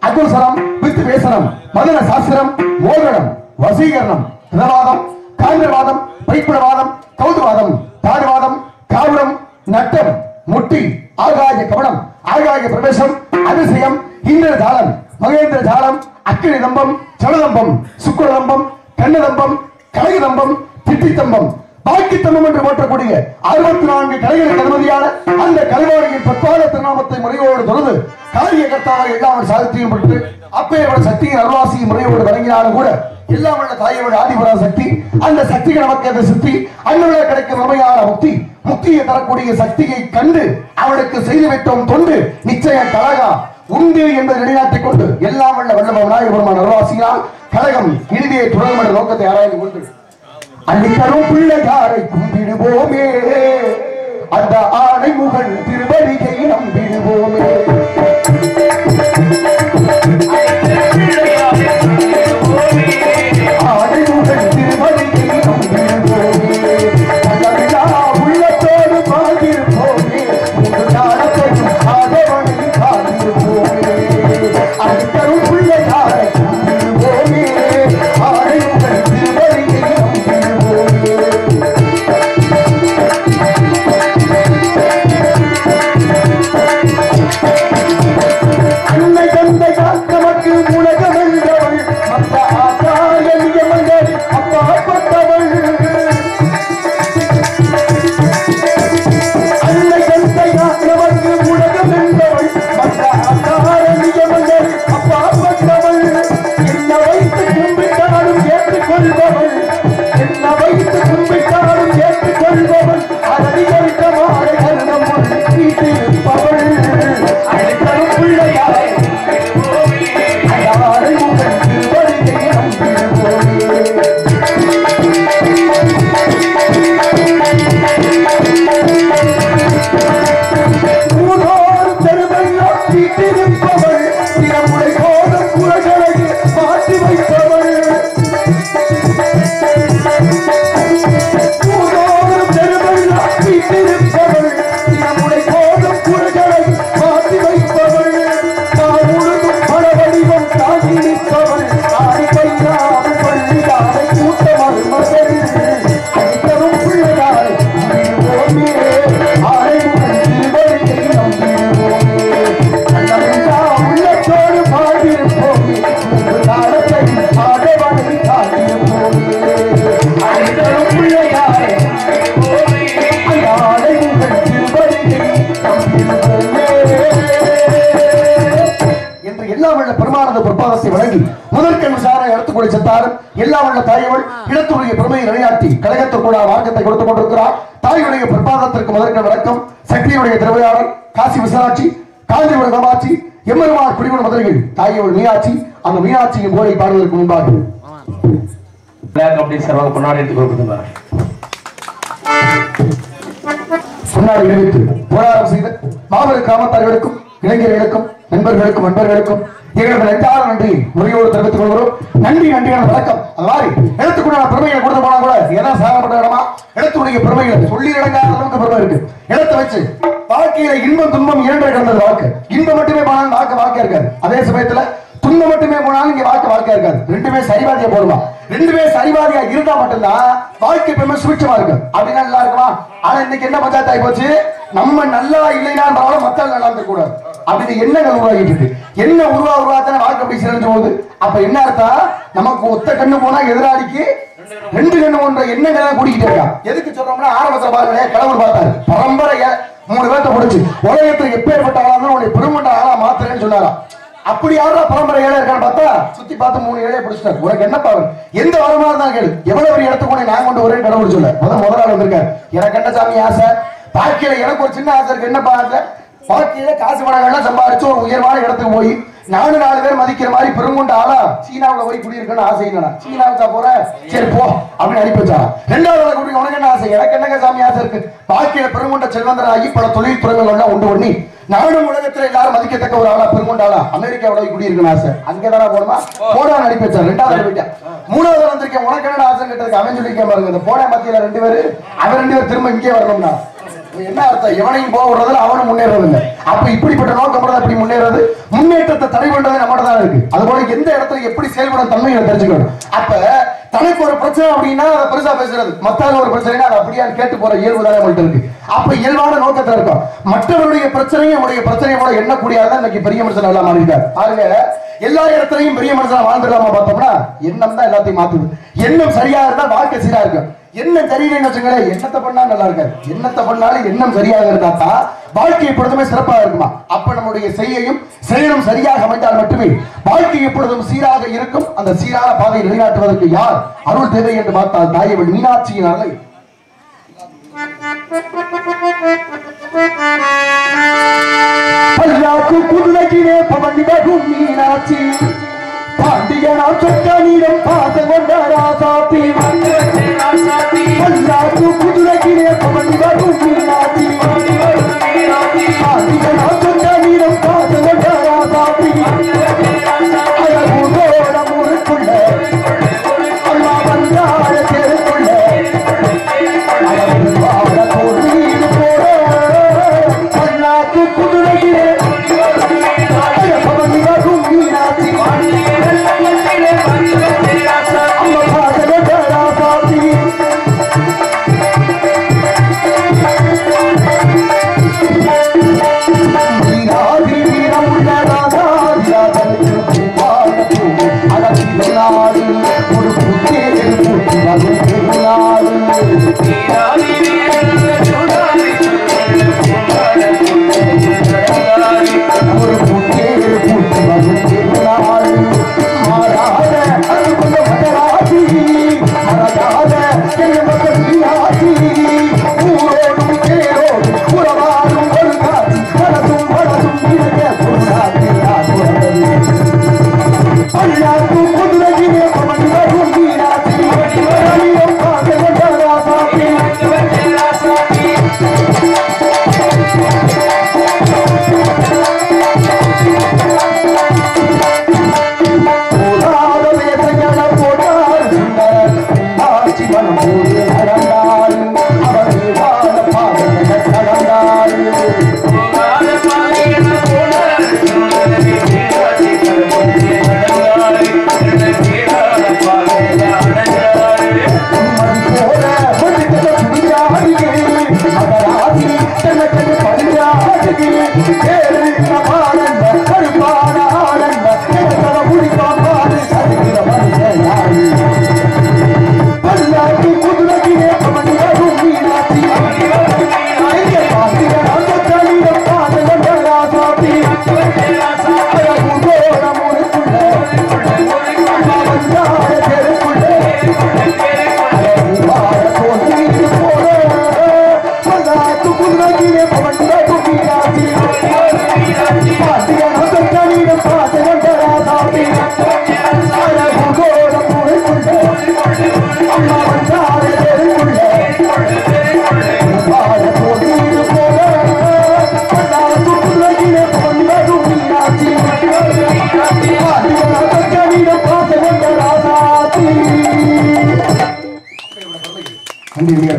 அகுசரம் with வேசனம் மதன சாஸ்திரம் மோகனம் வசீகரணம் பிரவாதம் காந்தவாதம் பைப்புடவாதம் கௌதுவாதம் தாடுவாதம் காவுரம் நட்டம் முட்டி ஆகாய கவனம் ஆகாய பிரவேசம் அதிசயம் இந்திர ஜாலம் மகேந்திர ஜாலம் அக்கினி தம்பம் சலதம்பம் சுக்குரதம்பம் கண்ணதம்பம் கலகதம்பம் திட்டித்தம்பம் பாக்கித்தம்பம் என்று போற்றக்கூடிய 64 கலைகளுக்கு அனுமதியான அந்த கலைவாணியின் பற்பால திருநாமத்தை முறையோடு தொழுது காரிய கர்த்தாவை எல்லாம் சாதித்தையும் பட்டு அப்பேற்பட சக்தியின் அருளாசியை முறையோடு வழங்கினாலும் கூட எல்லாம் உள்ள தாயோட ஆதிபரா சக்தி அந்த சக்திக்கு நமக்கு அந்த சித்தி அன்னுள்ள கிடைக்கும் உண்மையான முக்தியை தரக்கூடிய சக்தியை கண்டு அவளுக்கு செய்து வைத்தோம் தொண்டு நிச்சய கழகா உண்டு என்பதை நிலைநாட்டிக் கொண்டு எல்லாம் உள்ள வல்லப விநாயகர் பெருமான் அருளாசியால் கழகம் இறுதியை தொடரும் என்ற நோக்கத்தை ஆராய்ந்து கொண்டு அள்ளித்தரும் பிள்ளையாரை கும்பிடுவோமே அந்த ஆணை முகன் திருவடியை நம்பிடுவோமே ஆணை முகன் திருவடியை நம்பிடுவோமே உள்ளத்தோடு பாதிருப்போமே ஞானத்தையும் ஆதவனை காத்திருப்போமே அள்ளித்தரும் பிள்ளையாரை கும்பிடுவோமே ஆணை முகன் திருவடியை அன்னை தந்தை நமக்கு உலகம் என்றவள் மற்ற ஆசாரியமங்கள் அப்பாற்பட்டவள் அன்னை தந்தை நமக்கு உலகம் என்றவள் மற்ற ஆசாரியமங்கள் அப்பாற்பட்டவள் என்ன வைத்து கும்பிட்டாலும் ஏற்றுக்கொள்பவள் என்ன வைத்து கும்பிட்டாலும் ஏற்றுக்கொள்பவள் அரடியவிட்டமான கருணம் வீட்டிருப்பவள் அழைத்தரும் பிள்ளையாரை வீட்டிருப்பவள் திறமுறை கோதம் குலகளை மாற்றி வைப்பவள் வீட்டிருப்பவள் திறமுறை கோதம் குலகளை மாற்றி வைப்பவள் தான் முழுதும் பல வடிவம் தாங்கி நிற்பவள் ஆடி பையாமல் பள்ளியாரை கூட்டமல் மகள் அடித்தரும் பிள்ளையாரை நம்பிடுவோமே ஆரை திருவடியை நம்பிடுவோமே உள்ளத்தோடு பாடியிருப்போமே காலத்தை ஆடவனை காட்டியிருப்போமே அடித்தரும் பிள்ளையாரை என்று எல்லாம் உள்ள பெருமானது பிரபாதத்தை வழங்கி முதற்கண் விசாரணை எடுத்துக்கொள்ள சென்றாரும் எல்லாம் உள்ள தாயவள் இடத்துடைய பெருமையை நிலைநாட்டி கழகத்திற்குள்ள மார்க்கத்தை கொடுத்துக் கொண்டிருக்கிறார். தாயுடைய பிரபாதத்திற்கு முதற்கண் வணக்கம். சக்தியுடைய திருவையாளர் காசி விசாலாட்சி காஞ்சிபுர காமாட்சி எம்பெருமாள் குடிகுட முதலிகள் தாயவள் மீனாட்சி அந்த மீனாட்சியின் போரை பாடுவதற்கு முன்பாக கொண்டாடி எடுத்துக் கொடுக்கின்றனர். முன்னாடி நினைத்து போராட்டம் செய்த மாபெரும் கிராமத்தார்களுக்கும் இளைஞர்களுக்கும் நண்பர்களுக்கும் நண்பர்களுக்கும் எங்களது நெஞ்சார நன்றி முறையோடு தெரிவித்துக் கொள்கிறோம். நன்றி நன்றியான வணக்கம். அது மாதிரி இடத்துக்குள்ள பெருமைகளை கொடுத்து போனா கூட ஏதாவது சாகப்பட்ட இடமா இடத்துடைய பெருமைகளை சொல்லி இடங்காத அளவுக்கு பெருமை இருக்கு. இடத்தை வச்சு வாழ்க்கையில இன்பம் துன்பம் இரண்டரை கடந்தது வாழ்க்கை. இன்பம் மட்டுமே போனாலும் வாழ்க்கை இருக்காது. அதே சமயத்துல துன்பம் மட்டுமே போனாலும் இங்க வாழ்க்கை இருக்காது. ரெண்டுமே சரிவாதியா போடுமா. ரெண்டுமே சரிவாதியா இருந்தா மட்டும்தான் வாழ்க்கை பெருமை சுபிட்சமா இருக்கு. அப்படின்னா நல்லா இருக்குமா? ஆனா இன்னைக்கு என்ன பஞ்சாயத்து ஆகி போச்சு, நம்ம நல்லா இல்லைன்னா மக்கள் நல்லா இருக்க கூடாது அப்படின்னு எண்ணங்கள் உருவாகிட்டு இருக்கு. என்ன உருவாத்தான வாழ்க்கை அப்படி சிறந்து போகுது. அப்ப என்ன அர்த்தம், நமக்கு ஒத்த கண்ணு போனா எதிராளிக்கு ரெண்டு கண்ணு போன்ற எண்ணங்களை கூடிக்கிட்டே இருக்கா. எதுக்கு சொல்றோம்னா ஆரம்பத்துல பாருங்க கடவுள் பார்த்தாரு பரம்பரைய 3 பேர்த்த பிடிச்சு உலகத்துக்கு எப்பேற்பட்ட ஆளா உன்னை பெருமட்ட ஆளா மாத்துறேன்னு சொன்னாராம். அப்படி யாரா பரம்பரை ஏழை இருக்கான்னு பார்த்தா சுத்தி பார்த்து 3 ஏழையை பிடிச்சிட்டாரு. உனக்கு என்ன பாவம், எந்த வரமா இருந்தாலும் கேளு, எவ்வளவு பெரிய இடத்துக்கு நான் கொண்டு வரேன் கடவுள் சொல்ல முதலாளி வந்திருக்காரு. எனக்கு என்ன சாமி ஆசை, வாழ்க்கையில எனக்கு ஒரு சின்ன ஆசை இருக்கு. என்ன ஆசை, வாழ்க்கையில காசு பணங்கள்லாம் சம்பாதிச்சு ஒரு உயர்வான இடத்துக்கு போய் 4 பேர் மதிக்கிற மாதிரி பெருங்குண்ட ஆளா சீனாவுல போய் குடியிருக்கணும்னு ஆசை. சீனாவுக்கா போற, சரி போ அப்படின்னு அனுப்பி வச்சாரா. 2வது குடி உனக்கு என்ன ஆசை, எனக்கு என்னங்க சாமி ஆசை இருக்கு, வாழ்க்கையில பெருங்குண்ட செல்வந்தராகி பல தொழில் துறைகள்லாம் உண்டு பண்ணி நானும் உலகத்துல எல்லாரும் மதிக்கத்தக்க ஒரு ஆளா பெருங்குண்ட ஆளா அமெரிக்காவோட குடியிருக்கணும் ஆசை. அங்கேதானா போனமா போடான்னு அனுப்பி வச்சார். 2வது போயிட்டா. 3வது வந்திருக்கேன் உனக்கு என்ன ஆசை கேட்டதுக்கு அவன் சொல்லிக்க பாருங்க. இந்த போன மத்தியில 2 பேரு அவன் 2 பேர் திரும்ப இங்கே வரணும்னா என்ன அர்த்தம்? எவனையும் போக விடுறதுல அவனும் முன்னேறது இல்லை. அப்ப இப்படிப்பட்ட நோக்கம் இப்படி முன்னேறது, முன்னேற்றத்தை தடை பண்றது நம்மகிட்ட தான் இருக்கு. அது போல எந்த இடத்துல எப்படி செயல்பட தன்மையை தெரிஞ்சுக்கணும். அப்ப தனக்கு ஒரு பிரச்சனை அப்படின்னா அதை பெருசா பேசுறது, மத்தால ஒரு பிரச்சனைனா அதை அப்படியே கேட்டு போற இயல்பு தான் நம்மள்ட்ட இருக்கு. அப்ப இயல்பான நோக்கத்துல இருக்கும். மற்றவருடைய பிரச்சனையும் நம்முடைய பிரச்சனையை கூட எண்ணக்கூடியதான் இன்னைக்கு பெரிய மனுஷன் எல்லாம் மாறிட்டார். பாருங்க, எல்லா இடத்துலையும் பெரிய மனுஷனா வாழ்ந்துடலாமா பார்த்தோம்னா எண்ணம் தான் எல்லாத்தையும் மாத்துது. எண்ணம் சரியா இருந்தா வாழ்க்கை சீரா இருக்கும். எண்ணம் சரியில்லைன்னு வச்சுங்களேன், எண்ணத்தை பண்ணா நல்லா இருக்காது. எண்ணத்தை பண்ணாலும் எண்ணம் சரியாக இருந்தா வாழ்க்கை எப்பொழுதுமே சிறப்பாக இருக்குமா. அப்ப நம்முடைய செயலும் சரியாக அமைந்தால் மட்டுமே வாழ்க்கை எப்பொழுதும் சீராக இருக்கும். அந்த சீரான பாதையை நிலைநாட்டுவதற்கு யார் அருள் தேவை என்று பார்த்தால் தாயவள் மீனாட்சியின் அருளை. பல்லாக்கு புதுலகிலே பவனி வரும் மீனாட்சி, பாண்டியனா சொக்கனிடம் பாசம் கொண்ட ராசாத்தி. பல்லாக்கு புதுலகிலே பவனி வரும் மீனாட்சி, பாண்டியனா சொக்கனிடம் பாசம் கொண்ட ராசாத்தி. அழகுதோட முறுக்குள்ள அம்மா வந்தார தெருக்குள்ள அழகு வாழ கோயில் போட. பல்லாக்கு புதுலகிலே பவனி வரும் மீனாட்சி,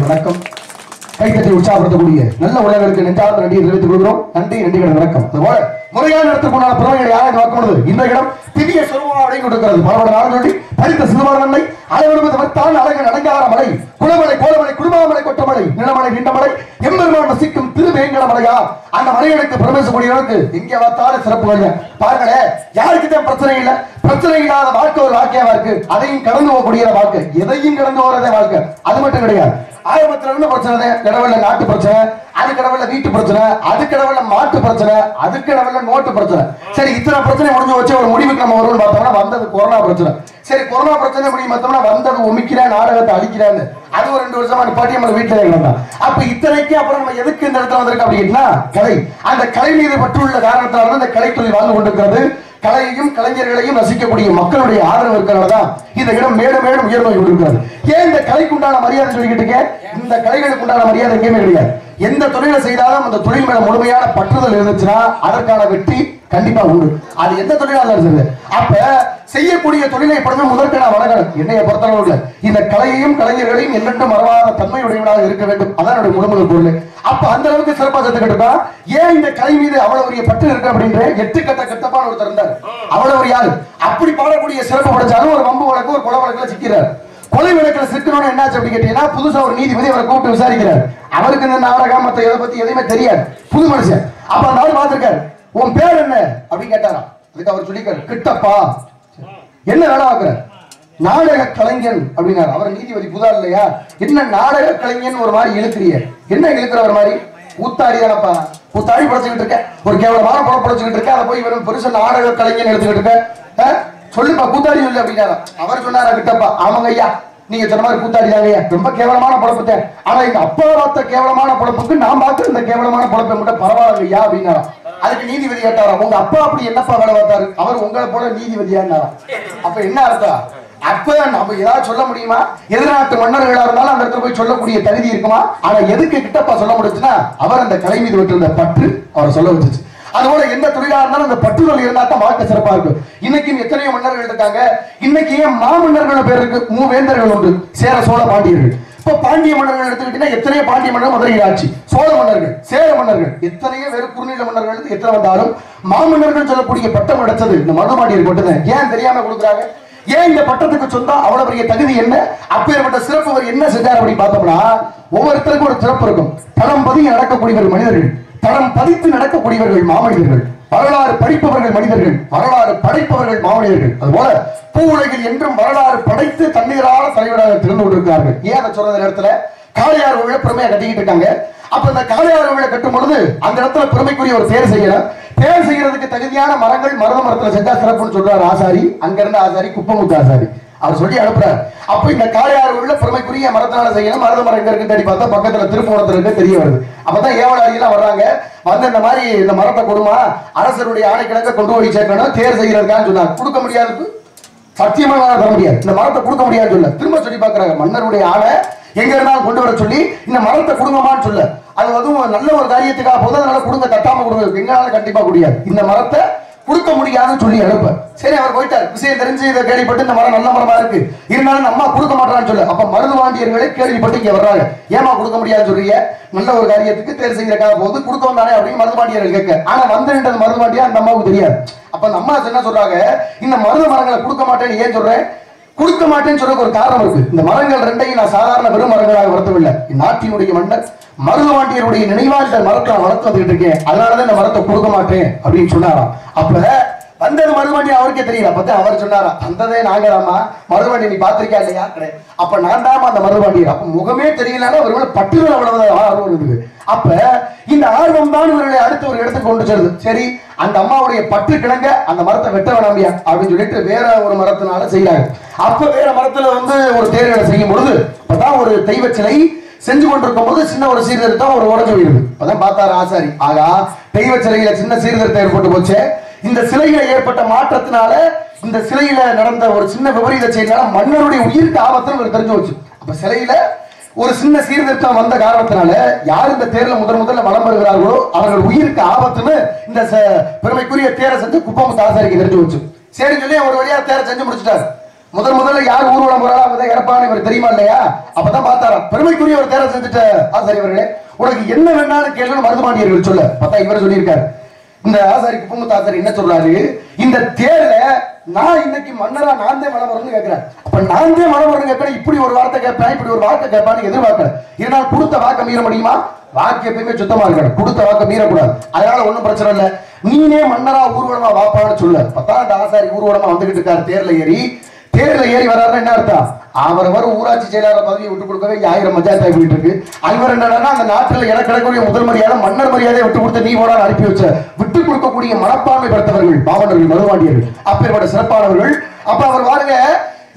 வணக்கம். கைத்தட்டி உற்சாகப்படுத்தக்கூடிய நல்ல உலகளுக்கு நெஞ்சார்ந்த நன்றியை தெரிவித்துக் கொள்கிறோம். நன்றி, நன்றிகள் வணக்கம். அதுபோல முறையான இடத்துக்குண்டான புறவைகளை யாராக பார்க்கும்போது இந்த இடம் திவ்ய சொருபமாக அடங்கி கொண்டிருக்கிறது. பல நாடுகளுடைய படித்த சிறுபான்மை அளவிடுவது மத்தான் அழகு அலங்கார மலை, குளமலை, கோலமலை, குடும்பமலை, கொட்டமலை, நிலமலை, நீண்டமலை, எம்பெருமான் வசிக்கும் திருவேங்கட மலையா. அந்த மலைகளுக்கு பிரவேசக்கூடியவருக்கு இங்கே பார்த்தாலும் சிறப்பு. பாருங்களே, யாருக்கிட்ட பிரச்சனை இல்லை, பிரச்சனை இல்லாத வாழ்க்கை ஒரு வாழ்க்கையா இருக்கு. அதையும் கடந்து போகக்கூடிய வாழ்க்கை, எதையும் கடந்து போறதே வாழ்க்கை. அது மட்டும் கிடையாது. ஆயிரத்துல இருந்து பிரச்சனை, கடவுள்ல நாட்டு பிரச்சனை, அது கடவுள்ல வீட்டு பிரச்சனை, அது கடவுள்ல மாட்டு பிரச்சனை, அது கடவுள்ல நோட்டு பிரச்சனை. சரி, இத்தனை பிரச்சனை முடிஞ்சு வச்சு ஒரு முடிவுக்கு நம்ம வரும்னு பார்த்தோம்னா வந்தது கொரோனா பிரச்சனை. சரி, கொரோனா பிரச்சனை முடியும் பார்த்தோம்னா வந்தது ஒமிக்கிறேன், நாடகத்தை அடிக்கிறான்னு அது ஒரு 2 வருஷமா நிப்பாட்டி நம்ம வீட்டுல இருந்தான். அப்ப இத்தனைக்கு அப்புறம் நம்ம எதுக்கு இந்த இடத்துல வந்திருக்கோம் அப்படின்னா கலை. அந்த கலை மீது பற்றுள்ள காரணத்தினால அந்த கலைத்துறை வாழ்ந்து கொண்டிருக்கிறது. கலையையும் கலைஞர்களையும் ரசிக்கக்கூடிய மக்களுடைய ஆதரவு இருக்கிறதான் இந்த இடம் மேலும் மேலும் உயர்ந்து கொண்டிருக்கிறது. ஏன் இந்த கலைக்கு உண்டான மரியாதை சொல்லிக்கிட்டு இந்த கலைகளுக்கு உண்டான மரியாதை எங்கேயுமே கிடையாது. எந்த தொழிலை செய்தாலும் அந்த தொழில் மேல முழுமையான பற்றுதல் இருந்துச்சுன்னா அதற்கான வெற்றி கண்டிப்பா உண்டு. அது எந்த தொழிலாளர் இருக்குது. அப்ப செய்யக்கூடிய தொழிலை எப்பொழுதும் முதற்கன வணங்கணும். என்னைய பொறுத்தளவுல இந்த கலையையும் கலைஞர்களையும் என்றென்றும் மறவாத தன்மையுடையவனாக இருக்க வேண்டும். அதான் என்னுடைய முழுமுதல் பொருள். அப்ப அந்த அளவுக்கு சிறப்பா கத்துக்கிட்டு இருக்கா. ஏன் இந்த கலை மீது அவ்வளவு பெரிய பற்று இருக்கு அப்படின்ற 8 கட்ட கட்டப்பான ஒருத்தர் இருந்தார். அவ்வளவு ஒரு யாரு அப்படி பாடக்கூடிய சிறப்பு படைச்சாலும் ஒரு வம்பு வழக்கு ஒரு கொலை வழக்குல சிக்கிறார். கொலை வழக்குல சிக்கணும்னு என்னாச்சு அப்படி கேட்டீங்கன்னா, புதுசா ஒரு நீதிபதி அவரை கூப்பிட்டு விசாரிக்கிறார். அவருக்கு இந்த நாடகம் மத்த இதை பத்தி எதையுமே தெரியாது, புது மனுஷன். அப்ப அந்த ஆள் பார்த்திருக்காரு. உன் பேர் என்ன அப்படின்னு கேட்டாராம். அதுக்கு அவர் சொல்லிக்காரு, கிட்டப்பா. என்ன வேலை பார்க்கிற? நாடக கலைஞன் அப்படின்னாரு. அவர் நீதிபதி புதா இல்லையா, என்ன நாடக கலைஞன் ஒரு மாதிரி இழுக்கிறிய, என்ன இழுக்கிற ஒரு மாதிரி? கூத்தாடி தானப்பா, கூத்தாடி படைச்சுக்கிட்டு இருக்க, ஒரு கேவலமான படம் படைச்சுக்கிட்டு இருக்க, அதை போய் வெறும் பெருசா நாடக கலைஞன் எடுத்துக்கிட்டு இருக்க, சொல்லுப்பா கூத்தாடி சொல்லு அப்படின்னாரா. அவர் சொன்னாரா கிட்டப்பா, ஆமாங்க ஐயா நீங்க சொன்ன மாதிரி கூத்தாடி தாங்க ஐயா, ரொம்ப கேவலமான பழப்பத்தை, ஆனா எங்க அப்பா பார்த்த கேவலமான பழப்புக்கு நான் பார்த்து இந்த கேவலமான பழப்பை மட்டும் பரவாயில்ல ஐயா அப்படின்னாரா. அதுக்கு நீதிபதி கேட்டாரா, உங்க அப்பா அப்படி என்னப்பா வேலை பார்த்தாரு? அவர் உங்களை போல நீதிபதியான்னாரா. அப்ப என்ன அர்த்தம்? அப்ப நம்ம ஏதாவது சொல்ல முடியுமா? எதிர்நாட்டு மன்னர்களா இருந்தாலும் அந்த இடத்துல போய் சொல்லக்கூடிய தகுதி இருக்குமா? ஆனா எதுக்கு கிட்டப்பா சொல்ல முடிச்சுன்னா, அவர் அந்த கலை மீது விட்டிருந்த பற்று அவரை சொல்ல வச்சுச்சு. அதுபோல எந்த தொழிலா இருந்தாலும் அந்த பற்றுதல் இருந்தா தான் வாழ்க்கை சிறப்பா இருக்கும். இன்னைக்கும் எத்தனையோ மன்னர்கள் இருக்காங்க. இன்னைக்கு ஏன் மாமன்னர்கள் பேர் இருக்கு, மூவேந்தர்கள் உண்டு, சேர சோழ பாண்டியர்கள். இப்ப பாண்டிய மன்னர்கள் எடுத்துக்கிட்டீங்கன்னா எத்தனையோ பாண்டிய மன்னர் மதுரை ஆட்சி, சோழ மன்னர்கள், சேர மன்னர்கள், எத்தனையோ வெறும் குறுநில மன்னர்கள் எத்தனை வந்தாலும் மாமன்னர்கள் சொல்லக்கூடிய பட்டம் கிடைச்சது இந்த மருதபாண்டியருக்கு மட்டும்தான். ஏன் தெரியாம கொடுக்குறாங்க? ஏன் இந்த பட்டத்துக்கு சொந்தம்? அவ்வளவு பெரிய தகுதி என்ன? அப்பேற்பட்ட சிறப்பு அவர் என்ன செஞ்சார் அப்படின்னு பார்த்தோம்னா, ஒவ்வொருத்தருக்கும் ஒரு சிறப்பு இருக்கும். தடம் பதிய நடக்கக்கூடியவர்கள் மனிதர்கள், தடம் பதித்து நடக்கக்கூடியவர்கள் மாமனிதர்கள், வரலாறு படிப்பவர்கள் மனிதர்கள், வரலாறு படைப்பவர்கள் மாமனிதர்கள். அதுபோல பூ உலகில் என்றும் வரலாறு படைத்து தண்ணீரான தலைவராக திறந்து கொண்டிருக்கிறார்கள். ஏன் அதை சொல்ற நேரத்துல காளையார் கோவில பெருமையா கட்டிக்கிட்டு இருக்காங்க. அப்ப இந்த காளையார் கோவில கட்டும் பொழுது அந்த இடத்துல பெருமைக்குரிய ஒரு தேர் செய்யணும். தேர் செய்யறதுக்கு தகுதியான மரங்கள் மருத மரத்துல செஞ்சா சிறப்புன்னு சொல்றாரு ஆசாரி. அங்க இருந்த ஆசாரி குப்பமுத்து ஆசாரி, அவர் சொல்லி அனுப்புறாரு. அப்ப இந்த காளையார் கோவில பெருமைக்குரிய மரத்தினால செய்யணும். மருத மரம் எங்க இருக்கு தேடி பார்த்தா பக்கத்துல திருப்பூரத்துல இருக்கு தெரிய வருது. அப்பதான் ஏவலாளி எல்லாம் வர்றாங்க. வந்து இந்த மாதிரி இந்த மரத்தை கொடுமா, அரசருடைய ஆணைக்கிழங்க கொண்டு போய் சேர்க்கணும், தேர் செய்யறதுக்கான்னு சொன்னாங்க. கொடுக்க முடியாது, சத்தியமா தர முடியாது, இந்த மரத்தை கொடுக்க முடியாதுன்னு சொல்ல. திரும்ப சொல்லி பாக்குறாங்க, மன்னருடைய ஆணை எங்க இருந்தாலும் கொண்டு வர சொல்லி இந்த மரத்தை கொடுங்கமான்னு சொல்ல. அது அதுவும் நல்ல ஒரு காரியத்துக்காக போது, அதனால கொடுங்க, தட்டாம கொடுங்க, எங்களால கண்டிப்பா முடியாது, இந்த மரத்தை கொடுக்க முடியாதுன்னு சொல்லி அனுப்ப. சரி அவர் போயிட்டார். விஷயம் தெரிஞ்சு இதை கேள்விப்பட்டு இந்த மரம் நல்ல மரமா இருக்கு, இருந்தாலும் நம்ம கொடுக்க மாட்டான்னு சொல்ல. அப்ப மருதுவாண்டியர்களே கேள்விப்பட்டு இங்க வர்றாங்க. ஏமா கொடுக்க முடியாதுன்னு சொல்றீங்க? நல்ல ஒரு காரியத்துக்கு தேர் செய்யறக்காக போது கொடுக்க வந்தானே அப்படின்னு மருதுவாண்டியர்கள் கேட்க. ஆனா வந்துன்றது மருதுவாண்டியா அந்த அம்மாவுக்கு தெரியாது. அப்ப அந்த அம்மா என்ன சொல்றாங்க, இந்த மருது மரங்களை கொடுக்க மாட்டேன்னு ஏன் சொல்றேன்? கொடுக்க மாட்டேன்னு சொல்ற ஒரு காரணம் இருக்கு. இந்த மரங்கள் ரெண்டையும் நான் சாதாரண வெறும் மரங்களாக வளர்த்தவில்லை. நாட்டினுடைய மன்னர் மருதுவாண்டியருடைய நினைவா இந்த மரத்தை நான் வளர்த்து வந்துட்டு இருக்கேன், அதனாலதான் இந்த மரத்தை கொடுக்க மாட்டேன் அப்படின்னு சொன்னாராம். அப்ப வந்தது மருதுவாண்டி அவருக்கே தெரியல. அப்பதான் அவர் சொன்னாரா, வந்ததே நாங்களாமா, மருதுவாண்டி நீ பாத்திருக்கா இல்லையா? கிடையாது. அப்ப நான் தான் அந்த மருதுவாண்டியர். அப்ப முகமே தெரியலன்னா ஒருவேளை பட்டுகள் அவ்வளவு ஆர்வம் இருக்குது. அப்ப இந்த ஆர்வம் தான் இவர்களை அடுத்த ஒரு இடத்துக்கு கொண்டு செல்லுது. சரி, அந்த அம்மாவுடைய பற்று கிடங்க அந்த மரத்தை வெட்ட வேணாமியா அப்படின்னு சொல்லிட்டு வேற ஒரு மரத்தினால செய்யறாங்க. அப்ப வேற மரத்துல வந்து ஒரு தேர்தலை செய்யும் பொழுது அப்பதான் ஒரு தெய்வ சிலை செஞ்சு கொண்டிருக்கும் போது சின்ன ஒரு சீர்திருத்தம் ஒரு உடஞ்சு போயிருக்கு. அப்பதான் பார்த்தாரு ஆசாரி, ஆகா தெய்வ சிலையில சின்ன சீர்திருத்தம் ஏற்பட்டு போச்சு. இந்த சிலையில ஏற்பட்ட மாற்றத்தினால, இந்த சிலையில நடந்த ஒரு சின்ன விபரீத செயலால மன்னருடைய உயிருக்கு ஆபத்துன்னு தெரிஞ்சு வச்சு. அப்ப சிலையில ஒரு சின்ன சீர்திருத்தம் வந்த காரணத்தினால யார் இந்த தேர்ல முதல்ல வளம் வருகிறார்களோ அவர்கள் உயிருக்கு ஆபத்துன்னு இந்த பெருமைக்குரிய தேரை செஞ்சு குப்பமுத்து ஆசாரிக்கு தெரிஞ்சு வச்சு. சரி சொல்லி ஒரு வழியா தேரை செஞ்சு முடிச்சுட்டாரு. முதல்ல யார் ஊர்வலம் போறாளோ அவங்க இறப்பான்னு இவர் தெரியுமா இல்லையா? அப்பதான் பார்த்தாராம், பெருமைக்குரிய ஒரு தேரை செஞ்சுட்ட ஆசாரி அவர்களே, உனக்கு என்ன வேணாலும் கேள்வி மருதுபாண்டியர்கள் சொல்ல. பார்த்தா இவர் சொல்லியிருக்காரு. இந்த ஆசாரி குப்பமுத்து ஆசாரி என்ன சொல்றாரு, இந்த தேர்ல நான் இன்னைக்கு மன்னரா நான் தான் மலம் வரணும்னு கேட்கிறேன். அப்ப நான் தான் மலம் வரணும் கேட்கிறேன், இப்படி ஒரு வார்த்தை கேட்பேன், இப்படி ஒரு வார்த்தை கேட்பான்னு எதிர்பார்க்கல. இதனால் கொடுத்த வாக்க மீற முடியுமா? வாக்கு எப்பயுமே சுத்தமா இருக்கணும், கொடுத்த வாக்க மீறக்கூடாது. அதனால ஒண்ணும் பிரச்சனை இல்லை, நீனே மன்னரா ஊர்வலமா வாப்பான்னு சொல்ல. அப்பதான் அந்த ஆசாரி ஊர்வலமா வந்துகிட்டு இருக்காரு. தேர்ல ஏறி வர்றாருன்னா என்ன அர்த்தம்? அவர் ஊராட்சி செயலாளர் பதவியை விட்டு கொடுக்கவே 1000 மஜாத்தாய் போயிட்டு இருக்கு. அவர் என்னன்னா அந்த நாட்டில் எனக்கு கிடைக்கக்கூடிய முதல் மரியாதை மன்னர் மரியாதையை விட்டு கொடுத்து நீ போனா அனுப்பி வச்ச விட்டு கொடுக்கக்கூடிய மனப்பான்மை படுத்தவர்கள் பாவனர்கள் மருதுவாண்டியர்கள், அப்பேற்பட்ட சிறப்பானவர்கள். அப்ப அவர் பாருங்க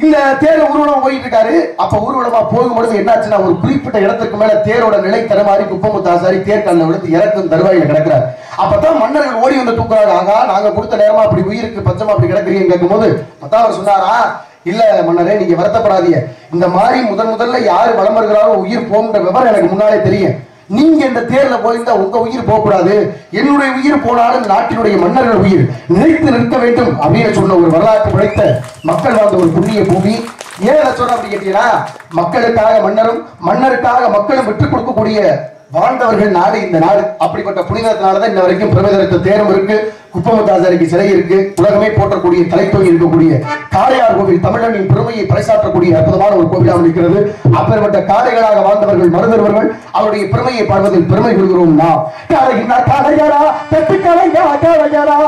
இந்த தேர் ஊர்வலம் போயிட்டு இருக்காரு. அப்ப ஊர்வலமா போகும்பொழுது என்னாச்சுன்னா ஒரு குறிப்பிட்ட இடத்துக்கு மேல தேரோட நிலை தரமாறி குப்பமுத்து ஆசாரி தேர்கல்ல விடுத்து இறக்கும் தருவாயில கிடக்கிறார். அப்பதான் மன்னர்கள் ஓடி வந்து தூக்குறாங்க. ஆகா நாங்க கொடுத்த நேரமா அப்படி உயிருக்கு பச்சமா அப்படி கிடக்குறீங்க கேட்கும் போது அப்பதான் அவர் சொன்னாரா, இல்ல மன்னரே நீங்க வருத்தப்படாதீங்க, இந்த மாதிரி முதல்ல யாரு வளம் வருகிறாரோ உயிர் போன்ற விவரம் எனக்கு முன்னாலே தெரியும். நீங்க இந்த தேர்ல போயிருந்தா உங்க உயிர் போகக்கூடாது, என்னுடைய உயிர் போனாலும் நாட்டினுடைய மன்னர்கள் உயிர் நிலைத்து நிற்க வேண்டும் அப்படின்னு சொன்ன ஒரு வரலாற்று படைத்த மக்கள் வாழ்ந்த ஒரு புண்ணிய பூமி. ஏன் சொல்ற அப்படி கேட்டீங்கன்னா, மக்களுக்காக மன்னரும் மன்னருக்காக மக்களும் விட்டுக் கொடுக்கக்கூடிய வாழ்ந்தவர்கள் நாடு இந்த நாடு. அப்படிப்பட்ட புனிதத்தினாலதான் இன்ன வரைக்கும் பிரபேதத்த தேரும் இருக்கு, குப்பமுத்தாசாரிக்கு சிலை இருக்கு, உலகமே போற்றக்கூடிய தலைத்தொகை இருக்கக்கூடிய காளையார் கோவில் தமிழனின் பெருமையை பறைசாற்றக்கூடிய அற்புதமான ஒரு கோவிலாக இருக்கிறது. அப்பேற்பட்ட காளைகளாக வாழ்ந்தவர்கள் மருந்தவர்கள் அவருடைய பெருமையை பாடுவதில் பெருமை கொள்கிறோம். நாம் காளையரா தட்டு காளையா காளையரா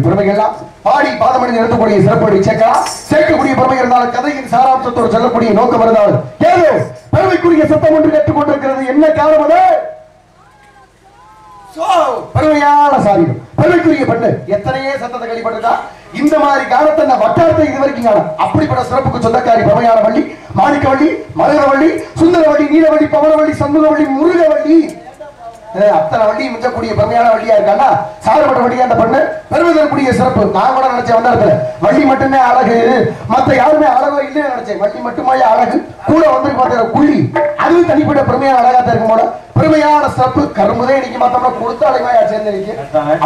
பெருமைகள்லாம் பாடி பாதமணி நிறுத்தக்கூடிய சிறப்படி சேர்க்கக்கூடிய பெருமை இருந்தாலும் கதையின் சாராம்சத்தோடு சொல்லக்கூடிய நோக்கம் இருந்தாலும் ஏதோ பெருமைக்குரிய சத்தம் ஒன்று கேட்டுக்கொண்டிருக்கிறது. என்ன காரணம்? அது பெருமையான சாதிகள் பெருமைக்குரிய பெண்ணு எத்தனையே சத்தத்தை கழிப்பட்டா இந்த மாதிரி காலத்தை நான் வட்டாரத்தை இதுவரைக்கும் காணும். அப்படிப்பட்ட சிறப்புக்கு சொந்தக்காரி பெருமையான வள்ளி, மாணிக்கவள்ளி, மதுரவள்ளி, சுந்தரவள்ளி, நீலவள்ளி, பவனவள்ளி, சண்முகவள்ளி, முருகவள்ளி, அத்தனை வள்ளி மிஞ்சக்கூடிய பெருமையான வள்ளியா இருக்கானா சாரப்பட்ட வள்ளியா அந்த பொண்ணு பெருமை தரக்கூடிய சிறப்பு. நான் கூட நினைச்சேன் வந்தாரத்துல வள்ளி மட்டுமே அழகு, மத்த யாருமே அழகோ இல்லைன்னு நினைச்சேன். வள்ளி மட்டுமே அழகு, கூட வந்து பார்த்தா குள்ளி அதுவும் தனிப்பட்ட பெருமையான அழகாத்தான் இருக்கும் போல பெருமையான சிறப்பு. கரும்புதே இன்னைக்கு பார்த்தோம்னா கொடுத்தாலையா சேர்ந்து இருக்கு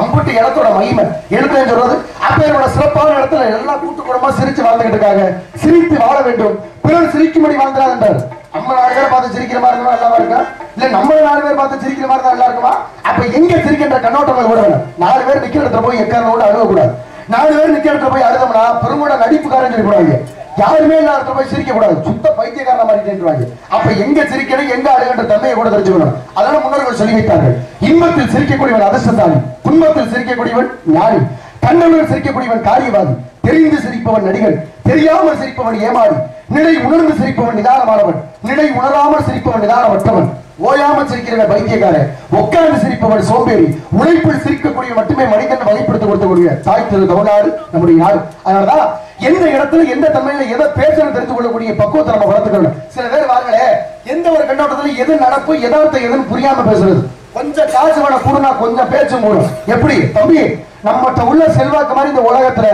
அம்புட்டு இடத்தோட மகிமை எடுத்தேன்னு சொல்றது. அப்ப சிறப்பான இடத்துல எல்லாம் கூட்டு குடும்பமா சிரிச்சு வாழ்ந்துகிட்டு இருக்காங்க. சிரித்து வாழ வேண்டும், பிறர் சிரிக்கும்படி வாழ்ந்தார். நம்ம 4 பேரை பார்த்து சிரிக்கிற மாதிரி இருந்தா நல்லா இருக்கா, இல்ல நம்ம 4 பேர் பார்த்து சிரிக்கிற மாதிரி தான் நல்லா இருக்குமா? அப்ப எங்க சிரிக்கின்ற கண்ணோட்டங்கள் கூட வேணும். 4 பேர் நிக்கிற இடத்துல போய் எக்காரணோட அழுகக்கூடாது. 4 பேர் நிக்கிற இடத்துல போய் அழுதோம்னா பெருமோட நடிப்புக்காரன் சொல்லிவிடுவாங்க. யாருமே எல்லா இடத்துல போய் சிரிக்க கூடாது, சுத்த பைத்தியக்காரன மாதிரி தெரிஞ்சுவாங்க. அப்ப எங்க சிரிக்கணும் எங்க அழுகின்ற தன்மையை கூட தெரிஞ்சுக்கணும். அதனால முன்னோர்கள் சொல்லி வைத்தார்கள், இன்பத்தில் சிரிக்கக்கூடியவன் அதிர்ஷ்டசாலி, துன்பத்தில் சிரிக்கக்கூடியவன் ஞானி, கண்ணனுடன் சிரிக்கக்கூடியவன் காரியவாதி, தெரிந்து சிரிப்பவன் நடிகன், தெரியாமல் சிரிப்பவன் ஏமாறி, நிலை உணர்ந்து சிரிப்பவன் நிதானமானவன், நிலை உணராமல் சிரிப்பவன் நிதானமற்றவன், ஓயாமல் சிரிக்கிறவன் பைத்தியக்காரன், உட்கார்ந்து சிரிப்பவன் சோம்பேறி, உழைப்பில் சிரிக்கக்கூடிய மட்டுமே மனிதன் வகைப்படுத்த கொடுக்கக்கூடிய தாய் திரு தமிழ்நாடு நம்முடைய நாடு. அதனாலதான் எந்த இடத்துல எந்த தமிழ்ல எதை பேசணும் தெரிந்து கொள்ளக்கூடிய பக்குவத்தை நம்ம வளர்த்துக்கணும். சில பேர் வாங்களே எந்த ஒரு கண்ணோட்டத்துல எது நடப்பு யதார்த்தம் எதுன்னு புரியாம பேசுறது. கொஞ்சம் காசு வேணா கூடுனா கொஞ்சம் பேச்சு மூடும். எப்படி தம்பி நம்மகிட்ட உள்ள செல்வாக்கு மாதிரி இந்த உலகத்துல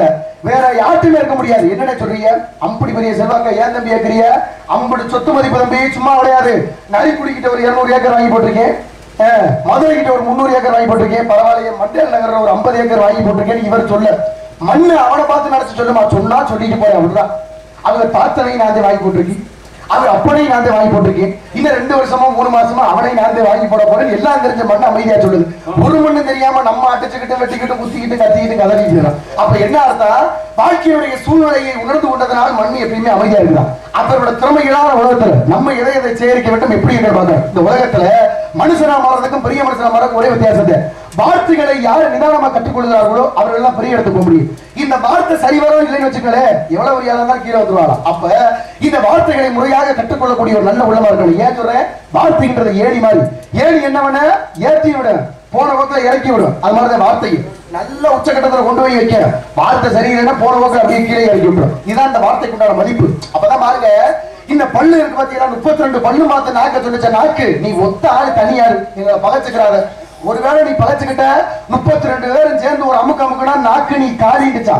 வேற யாருமே இருக்க முடியாது. என்னென்ன சொல்றீங்க? அம்படி பெரிய செல்வாக்க ஏன் தம்பி ஏற்கிறிய? அம்படி சொத்து மதிப்பு தம்பி சும்மா கிடையாது. நரிக்குடிக்கிட்ட ஒரு 200 ஏக்கர் வாங்கி போட்டிருக்கேன், மதுரை கிட்ட ஒரு 300 ஏக்கர் வாங்கி போட்டிருக்கேன், பரவாயில்லையே மண்டல் நகர்ல ஒரு 50 ஏக்கர் வாங்கி போட்டிருக்கேன். இவர் சொல்ல மண்ணு அவனை பார்த்து நினைச்சு சொல்லுமா, சொன்னா சொல்லிட்டு போய் அவருதான் அவங்க தாத்தனை நான் வாங்கி போட்டிருக்கேன், அது அப்பனை நான் வாங்கி போட்டிருக்கேன், இன்னும் 2 வருஷமா 3 மாசமா அவனை நான் வாங்கி போட போறேன். எல்லாம் தெரிஞ்ச மண்ணு அமைதியா சொல்லுது. ஒரு மண்ணு தெரியாம நம்ம அடிச்சுக்கிட்டு வெட்டிக்கிட்டு குத்திக்கிட்டு கத்திக்கிட்டு கதறிக்கிறோம். அப்ப என்ன அர்த்தம்? வாழ்க்கையுடைய சூழ்நிலையை உணர்ந்து கொண்டதனால் மண்ணு எப்பயுமே அமைதியா இருக்குதான். அப்பரோட திறமைகளான உலகத்துல நம்ம எதை சேகரிக்க வேண்டும் எப்படி இருக்க இந்த உலகத்துல மனுஷனா மாறதுக்கும் பெரிய மனுஷனா மாறதுக்கும் ஒரே வித்தியாசத்தை வார்த்தைகளை யாரு நிதானமா கற்றுக்கொள்கிறார்களோ அவர்கள் எல்லாம் பெரிய இடத்துக்கு போக முடியும். இந்த வார்த்தை சரிவரோ இல்லைன்னு வச்சுக்கலே எவ்வளவு ஒரு யாரா கீழே வந்துருவாங்க. அப்ப இந்த வார்த்தைகளை முறையாக கற்றுக்கொள்ளக்கூடிய ஒரு நல்ல உள்ளமா இருக்கணும். ஏன் சொல்றேன்? வார்த்தைன்றது ஏணி மாதிரி. ஏணி என்ன பண்ண ஏற்றி விட போன போக்கில் இறக்கி விடும். அது மாதிரிதான் வார்த்தை நல்ல உச்சகட்டத்தில் கொண்டு போய் வைக்க, வார்த்தை சரியில்லைன்னா போன போக்கில் அப்படியே கீழே இறக்கி விட்டுரும். இதுதான் இந்த வார்த்தைக்கு உண்டான மதிப்பு. அப்பதான் பாருங்க இந்த பல்லு இருக்கு பாத்தீங்கன்னா 32 பல்லு மாத்த நாக்க சொல்லிச்ச நாக்கு நீ ஒத்த ஆளு தனியாரு எங்களை பகச்சுக்கிறாத. ஒருவேளை நீ பகச்சுக்கிட்ட 32 பேரும் சேர்ந்து ஒரு அமுக்கு அமுக்குனா நாக்கு நீ காலிடுச்சா.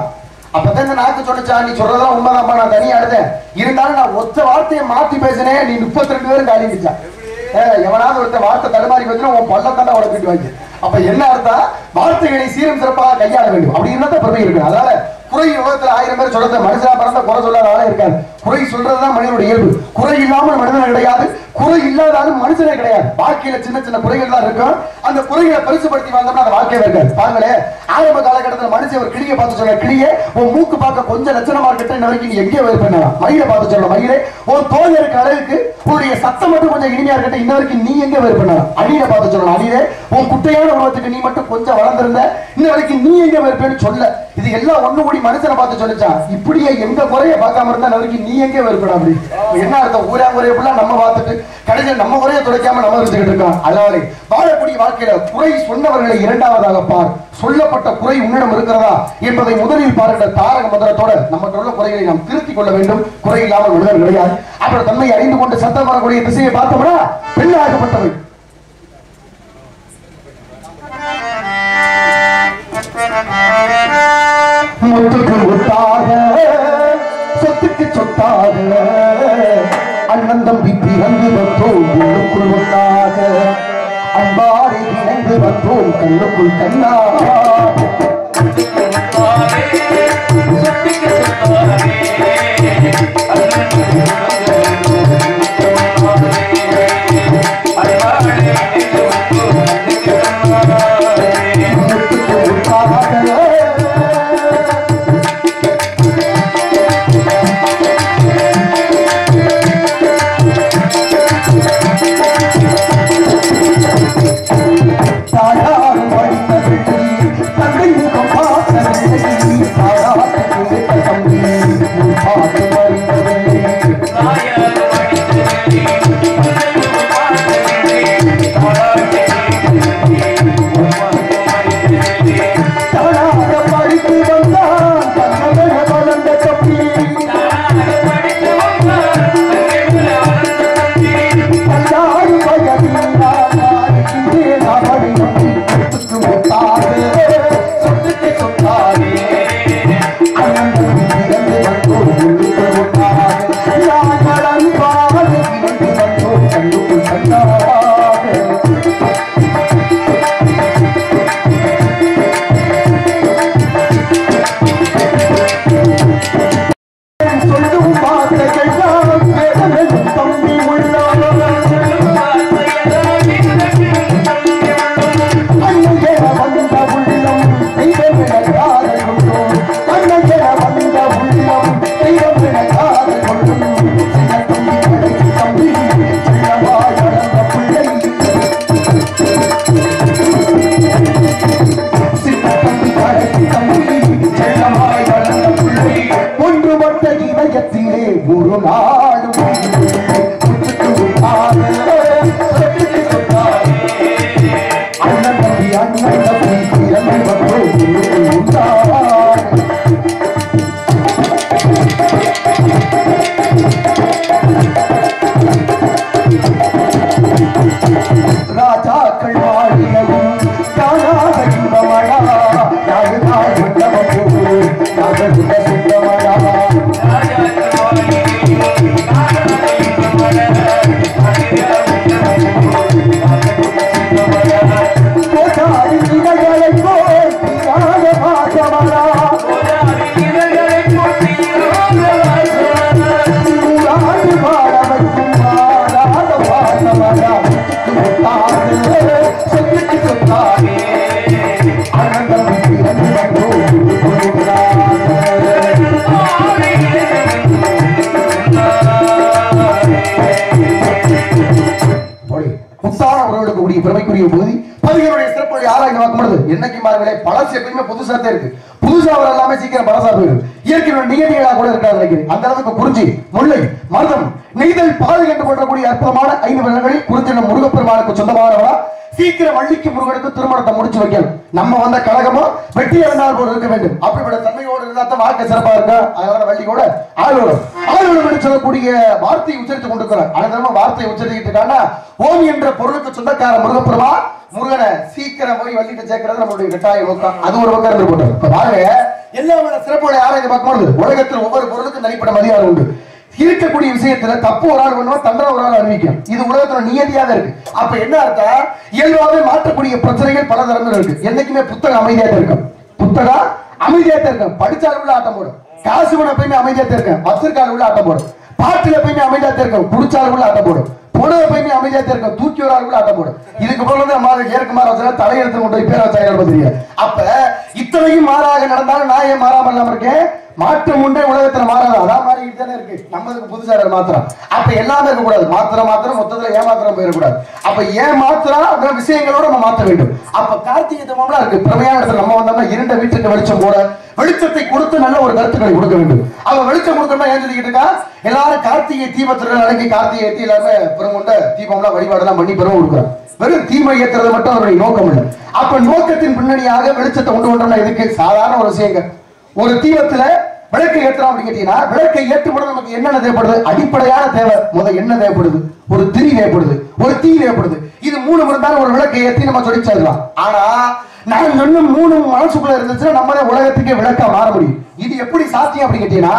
அப்பதான் இந்த நாக்கு சொல்லிச்சா நீ சொல்றதெல்லாம் உண்மைதான்ப்பா நான் தனியாடுதேன் இருந்தாலும் நான் ஒத்த வார்த்தையை மாத்தி பேசினேன் நீ 32 பேரும் காலிடுச்சா. எவனாவது ஒருத்த வார்த்தை தடுமாறி வச்சுன்னா உன் பள்ளத்தாண்டா உடப்பிட்டு வாங்க. அப்ப என்ன அர்த்தம் வார்த்தைகளை சீரும் சிறப்பாக கையாள வேண்டும் அப்படி இருந்தா பெருமை இருக்கு. அதனால குறை உலகத்துல 1000 பேர் சொல்றத மனுஷனா பிறந்த குறை சொல்லாத ஆளே இருக்காது. குறை சொல்றதுதான் மனிதனுடைய இயல்பு. குறை இல்லாமல் மனிதன் கிடையாது, குறை இல்லாதாலும் மனுஷனே கிடையாது. வாழ்க்கையில சின்ன சின்ன குறைகள் தான் இருக்கும். அந்த குறைகளை பரிசுப்படுத்தி வந்தோம்னா அந்த வாழ்க்கையே இருக்காது. பாருங்களே ஆரம்ப காலகட்டத்தில் மனுஷன் ஒரு கிளியை பார்த்து சொல்ல கிளியே உன் மூக்கு பார்க்க கொஞ்சம் லட்சணமா இருக்கட்டும் இன்ன வரைக்கும் நீ எங்கேயோ வேறு பண்ணலாம். மயிலை பார்த்து சொல்ல மயிலே ஒரு தோல் இருக்க அளவுக்கு உன்னுடைய சத்தம் மட்டும் கொஞ்சம் இனிமையா இருக்கட்டும் இன்ன வரைக்கும் நீ எங்க வேறு பண்ணலாம். அணியை பார்த்து சொல்லலாம் அணியே உன் குட்டையான உருவத்துக்கு நீ மட்டும் கொஞ்சம் வளர்ந்திருந்த இன்ன வரைக்கும் நீ எங்க வேறுப்பேன்னு சொல்ல. இது எல்லாம் ஒண்ணு கூடி மனுஷனை பார்த்து சொல்லிச்சா இப்படியே எங்க குறைய பார்க்காம இருந்தா வரைக்கும் நீ எங்கே வேறுபட அப்படி என்ன அர்த்தம். ஊரா குறைய ஃபுல்லா நம்ம பார்த்துட்டு கடைசியில் நம்ம குறைய துடைக்காம நம்ம இருந்துகிட்டு இருக்கோம். அதாவது வாழக்கூடிய வாழ்க்கையில குறை சொன்னவர்களை இரண்டாவதாக பார். சொல்லப்பட்ட குறை உன்னிடம் இருக்கிறதா என்பதை முதலில் பாருங்க. தாரக மந்திரத்தோட நம்ம உள்ள குறைகளை நாம் திருத்திக் கொள்ள வேண்டும். குறை இல்லாமல் மனிதர் கிடையாது. அப்புறம் தன்னை அறிந்து கொண்டு சத்தம் வரக்கூடிய திசையை பார்த்தோம்னா பெண்ணாகப்பட்டவள் முத்துக்கு முத்தாக சொத்துக்கு சொத்தாக அண்ணன் தம்பி பிறந்து வந்தோம் உள்ளுக்குள் ஒன்றாக அன்பாரை இணைந்து வந்தோம் கண்ணுக்குள் கண்ணா பெருமைக்குரிய பகுதி பதிகளுடைய சிறப்புகளை ஆராய்ந்து பார்க்கும்போது என்னைக்கு மாறுகளே பழசு எப்பயுமே புதுசாத்தே இருக்கு. புதுசா வர எல்லாமே சீக்கிரம் பழசா போயிடும். இயற்கையோட நிகழ்ச்சிகளா கூட இருக்காது நினைக்கிறேன். அந்த அளவுக்கு குறிஞ்சி முல்லை மருதம் நெய்தல் பாதை என்று போற்றக்கூடிய அற்புதமான 5 வருடங்களில் குறிஞ்சி முருகப்பெருமானுக்கு சொந்தமானவரா சீக்கிரம் வள்ளிக்கு முருகனுக்கு திருமணத்தை முடிச்சு வைக்கணும். நம்ம வந்த கழகமோ வெற்றி இறந்தால் போல் இருக்க வேண்டும். அப்படிப்பட்ட தன்மையோடு வள்ளியோடு இருந்தால் வாழ்க்கை சிறப்பா இருக்கா. அதனால வள்ளியோட ஆளுநர் ஆளுநர் சொல்லக்கூடிய வார்த்தையை உச்சரித்துக் கொண்டிருக்கிறார். அனந்தரமா வார்த்தையை உச்சரிக்கிட்டு இருக்காங்கன்னா ஓம் என்ற பொருளுக்கு சொந்தக்கார முருகப்பெருமா முருகனை சீக்கிரம் போய் வள்ளிட்டு சேர்க்கிறது நம்மளுடைய கட்டாய நோக்கம். அது ஒரு பக்கம் இருந்து போட்டார். இப்ப பாருங்க எல்லாரோட சிறப்போட ஆராய்ச்சி பார்க்கும்போது உலகத்தில் ஒவ்வொரு பொருளுக்கும் தனிப்பட்ட மரியாதை உண்டு. இருக்கக்கூடிய விஷயத்துல தப்பு ஒரு ஆள் பண்ணுவா, தண்டனை ஒரு ஆள் அறிவிக்கும். இது உலகத்துல நியதியாக இருக்கு. அப்ப என்ன அர்த்தம், இயல்பாகவே மாற்றக்கூடிய பிரச்சனைகள் பல தரங்கள் இருக்கு. என்னைக்குமே புத்தகம் அமைதியாக இருக்கும். புத்தகம் அமைதியாக இருக்கும். படிச்சாலும் உள்ள ஆட்டம் போடும். காசு பண்ண எப்பயுமே அமைதியாக இருக்கும். வச்சிருக்காலும் உள்ள ஆட்டம் போடும். பாட்டுல எப்பயுமே அமைதியாக இருக்கும். குடிச்சாலும் உள்ள ஆட்டம் போடும். பொண்ணு எப்பயுமே அமைதியாக இருக்கும். தூக்கி ஒரு ஆள் கூட ஆட்டம் போடும். இதுக்கு போல ஏற்குமாறு வச்சா தலையெடுத்து கொண்டு போய் பேர வச்சாங்க தெரியும். அப்ப இத்தனையும் மாறாக நடந்தாலும் நான் ஏன் மாறாம இல்லாம இருக்கேன்? மாற்றம் உண்டே உலகத்துல மாறாது. அதான் மாறிக்கிட்டு தானே இருக்கு. நம்மளுக்கு புதுசாக மாத்திரம் அப்ப எல்லாமே இருக்கக்கூடாது. மாத்திரம் மொத்தத்துல ஏமாத்திரம் போயிடக்கூடாது. அப்ப ஏன் மாத்திரம் அந்த விஷயங்களோட நம்ம மாற்ற வேண்டும். அப்ப கார்த்திகை தீபம்லாம் இருக்கு. பிரமையான இடத்துல நம்ம வந்தோம்னா இருண்ட வீட்டுக்கு வெளிச்சம் போட வெளிச்சத்தை கொடுத்து நல்ல ஒரு கருத்துக்களை கொடுக்க வேண்டும். அவன் வெளிச்சம் கொடுக்கணும்னா ஏன் சொல்லிக்கிட்டு இருக்கா? எல்லாரும் கார்த்திகை தீபத்துல நாளைக்கு கார்த்திகை ஏற்றி எல்லாமே பிறகுண்ட தீபம்லாம் வழிபாடெல்லாம் பண்ணி பிறகு கொடுக்குறான். வெறும் தீமை ஏற்றுறது மட்டும் அவருடைய நோக்கம் இல்லை. அப்ப நோக்கத்தின் பின்னணியாக வெளிச்சத்தை கொண்டு வந்தோம்னா இதுக்கு சாதாரண ஒரு விஷயங்க. ஒரு தீபத்துல விளக்கை ஏற்றலாம் அப்படின்னு கேட்டீங்கன்னா விளக்கை ஏற்றும்போது நமக்கு என்னென்ன தேவைப்படுது? அடிப்படையான தேவை முதல் என்ன தேவைப்படுது? ஒரு திரி தேவைப்படுது, ஒரு தீ தேவைப்படுது. இது மூணு இருந்தாலும் ஒரு விளக்கை ஏற்றி நம்ம சொல்லிச்சிடலாம். ஆனா நான் சொன்ன மூணு மனசுக்குள்ள இருந்துச்சுன்னா நம்மளே உலகத்துக்கே விளக்கா மாற முடியும். இது எப்படி சாத்தியம் அப்படின்னு கேட்டீங்கன்னா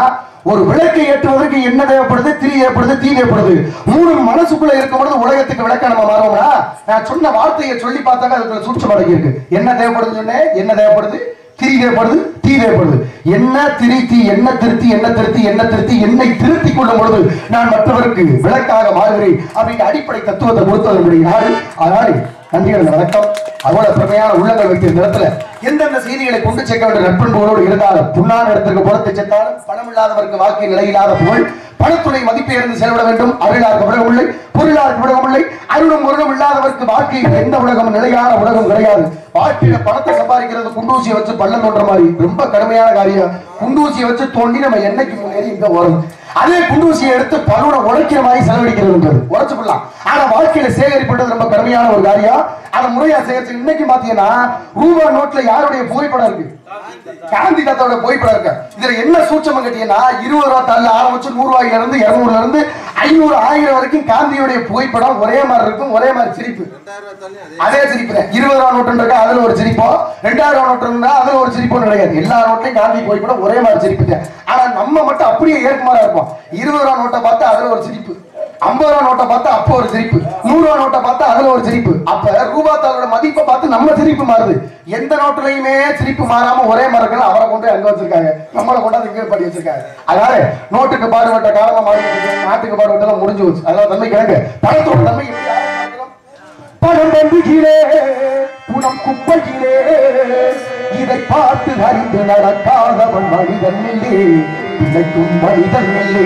ஒரு விளக்கை ஏற்றுவதற்கு என்ன தேவைப்படுது? திரி தேவைப்படுது, தீ தேவைப்படுது. மூணு மனசுக்குள்ள இருக்கும் பொழுது உலகத்துக்கு விளக்க நம்ம மாறுவோம்னா நான் சொன்ன வார்த்தையை சொல்லி பார்த்தாக்க அதுக்குள்ள சூட்சம் அடங்கி இருக்கு. என்ன தேவைப்படுதுன்னு சொன்னேன். என்ன தேவைப்படுது? திரி தேவைப்படுது, தீ தேவைப்படுது. என்ன திருத்தி என்ன திருத்தி என்ன திருத்தி என்ன திருத்தி என்னை திருத்திக் கொள்ளும் பொழுது நான் மற்றவருக்கு விளக்காக மாறுகிறேன் அப்படிங்கிற அடிப்படை தத்துவத்தை கொடுத்ததனுடைய நாடு. அதனால நன்றிகள் வணக்கம். அவ்வளவு பிரமையான உள்ளங்கள் வைத்த இடத்துல எந்தெந்த செய்திகளை கொண்டு சேர்க்க வேண்டிய நட்பண்புகளோடு இருந்தாலும் புண்ணான இடத்திற்கு புறத்தை சென்றாலும் பணம் இல்லாதவருக்கு வாழ்க்கை நிலையில்லாத புகழ் பணத்துறை மதிப்பை இருந்து செயல்பட வேண்டும். அருளாருக்கு உலகம் இல்லை, பொருளாருக்கு உலகம் இல்லை. அருளும் உலகம் இல்லாதவருக்கு வாழ்க்கையில் எந்த உலகம் நிலையான உலகம் கிடையாது. வாழ்க்கையில பணத்தை சம்பாதிக்கிறது குண்டூசியை வச்சு பள்ளம் தோன்ற மாதிரி ரொம்ப கடுமையான காரியம். குண்டூசியை வச்சு தோண்டி நம்ம என்னைக்கு முன்னேறி இங்க வரும். அதே குண்டூசியை எடுத்து பருவனை உழைக்கிற மாதிரி செலவழிக்கிறது உழைச்சு கொள்ளலாம். ஆனா வாழ்க்கையில சேகரிப்பது ரொம்ப கடுமையான ஒரு காரியம். அதை முறையா சேகரிச்சு இன்னைக்கு பாத்தீங்கன்னா ரூபா நோட்ல யாருடைய புகைப்படம் இருக்கு? காந்தி தாத்தாவோட புகைப்படம் இருக்கு. இதுல என்ன சூட்சம் கேட்டீங்கன்னா 20 ரூபாய் தாள்ல ஆரம்பிச்சு 100 ரூபாயில இருந்து 200ல இருந்து 500 1000 வரைக்கும் காந்தியுடைய புகைப்படம் ஒரே மாதிரி இருக்கும். ஒரே மாதிரி சிரிப்பு. அதே சிரிப்பு 20 ரூபாய் நோட்டு இருக்கா அதுல ஒரு சிரிப்போ, 2000 ரூபாய் நோட்டு இருந்தா அதுல ஒரு சிரிப்போ கிடையாது. எல்லா நோட்லயும் காந்தி புகைப்படம் ஒரே மாதிரி சிரிப்பு. ஆனா நம்ம மட்டும் அப்படியே ஏற்குமாறா இருப்போம். 20 ரூபாய் நோட்டை பார்த்தா அதுல ஒரு சிரிப்பு, 50 ரூபாய் நோட்டை பார்த்தா அப்போ ஒரு சிரிப்பு, 100 ரூபாய் நோட்டை பார்த்தா அதுல ஒரு சிரிப்பு. அப்ப ரூபா தாளோட மதிப்பை பார்த்து நம்ம சிரிப்பு மாறுது. எந்த நோட்டுலயுமே சிரிப்பு மாறாம ஒரே மரங்கள் அவரை கொண்டு அங்க வச்சிருக்காங்க, நம்மளை கொண்டாந்து இங்கே பண்ணி வச்சிருக்காங்க. அதனால நோட்டுக்கு பாடுபட்ட காலமா மாறி நாட்டுக்கு பாடுபட்டெல்லாம் முடிஞ்சு வச்சு. அதனால தன்மை கிழங்கு பணத்தோட தன்மை பணம் நம்புகிறே குணம் குப்பையிலே இதை பார்த்து அறிந்து நடக்காதவன் மனிதன் இல்லே, இதைக்கும் மனிதன் இல்லே.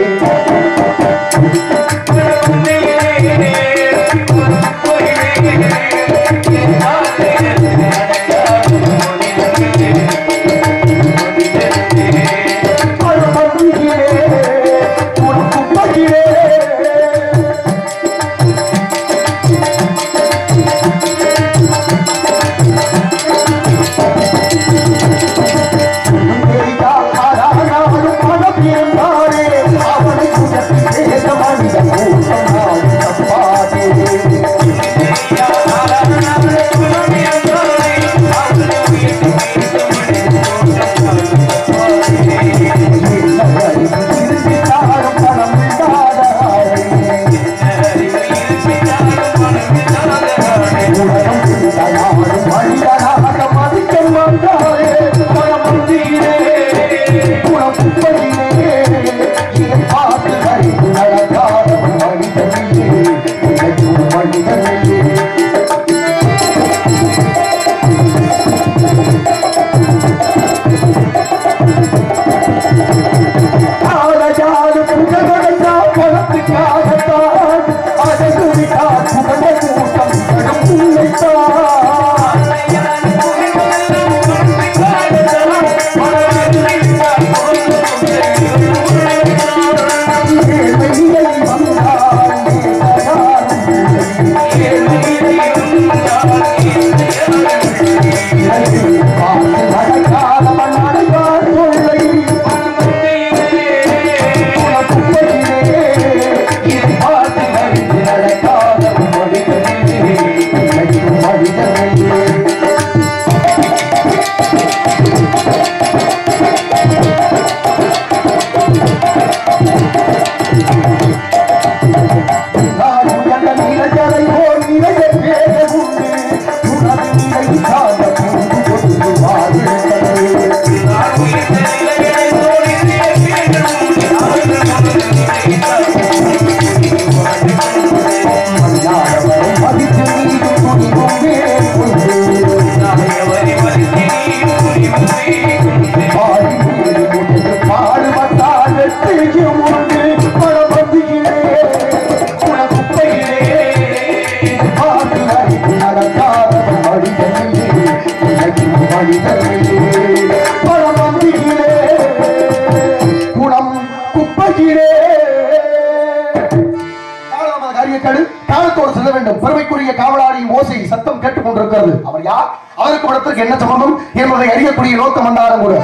வேண்டும். பெருமைக்குரிய காவலாளியின் ஓசை சத்தம் கேட்டுக் கொண்டிருக்கிறது. அவர் யார், அவருக்கு இடத்திற்கு என்ன சம்பந்தம் என்பதை அறியக்கூடிய நோக்கம் வந்தாலும் கூட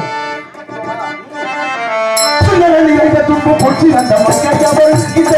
துன்பம் பொற்றி அந்த மக்கள் இந்த